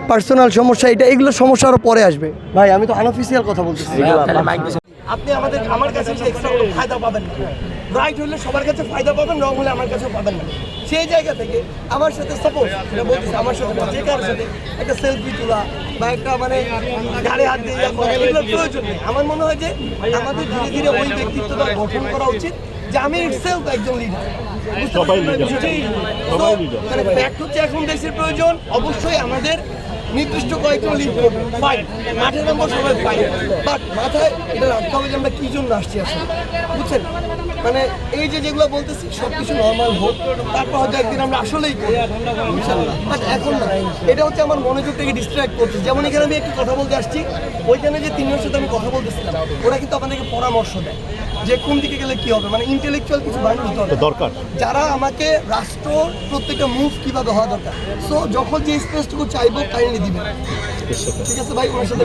Personal সমস্যা, এগুলো সমস্যা আরও পরে আসবে। ভাই আমি তো আনঅফিসিয়াল কথা বলতেছি। আপনি আমার কাছে এক্সট্রা কোনো ফায়দা পাবেন না। রাইট হলে সবার কাছে ফায়দা পাবেন, রং হলে আমার কাছেও পাবেন না। সেই জায়গা থেকে আমার সাথে সাপোজ এটা বলতেছি, আমার সাথে যে কারোর সাথে একটা সেলফি তোলা বা একটা গাড়ি হাত দিয়ে এগুলোর প্রয়োজন নেই। আমার মনে হয় যে আমাদের ধীরে ধীরে ওই ব্যক্তিত্বটা গঠন করা উচিত যে আমি ইটসেলফ একজন লিডার। ফ্যাক্ট হচ্ছে এখন দেশের প্রয়োজন, অবশ্যই আমাদের নির্দিষ্ট কয়েকজন লিড করবে, ফাইন, মাঠের নম্বর সবাই ফাইন, বাট মাথায় এটা রাখতে হবে যে আমরা কী জন্য আসছি আসলে, বুঝছেন? এই যেগুলো বলতেছি সব কিছু নর্মাল হোক, তারপর হয়তো একদিন আমরা আসলেই করি, বাট এখন না। এটা হচ্ছে আমার মনোযোগ থেকে ডিস্ট্র্যাক্ট করছে। যেমন এখানে আমি একটু কথা বলতে আসছি, ওইখানে যে তিনজনের সাথে আমি কথা বলতেছিলাম, ওরা কিন্তু আপনাদেরকে পরামর্শ দেয় যে কোন দিকে গেলে কি হবে, ইন্টেলেকচুয়াল কিছু মানুষ দরকার যারা আমাকে রাষ্ট্র প্রত্যেকটা মুভ কিভাবে হওয়া দরকার। সো যখন যে স্পেসটুকু চাইবো কাইন্ডলি দিবেন, ঠিক আছে ভাই? ওনার সাথে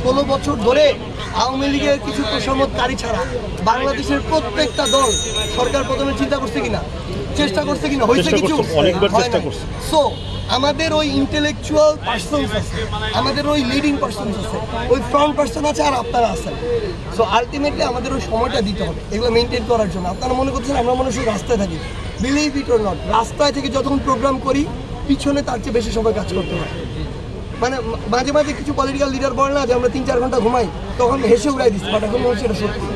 ষোলো বছর ধরে আওয়ামী লীগের কিছু তোষামতকারী ছাড়া বাংলাদেশের প্রত্যেকটা দল সরকার প্রধানের চিন্তা করছে কিনা, চেষ্টা করছে কিনা, হয়েছে কিছু? সো আমাদের ওই ইন্টেলেকচুয়াল পার্সনস আছে, আমাদের ওই লিডিং পার্সনস আছে, ওই ফ্রন্ট পার্সন আছে, আর আপনারা আছেন। সো আলটিমেটলি আমাদের ওই সময়টা দিতে হবে এগুলো মেনটেন করার জন্য। আপনারা মনে করছেন আমরা মানুষ রাস্তায় থাকি, বিলিভ ইট অর নট, রাস্তায় থেকে যখন প্রোগ্রাম করি পিছনে তার চেয়ে বেশি সময় কাজ করতে হয়। মাঝে মাঝে কিছু পলিটিক্যাল লিডার বলে না যে আমরা 3-4 ঘন্টা ঘুমাই, তখন হেসে উড়াই দিচ্ছি, বাট এখন মনে হচ্ছে এটা সত্যি।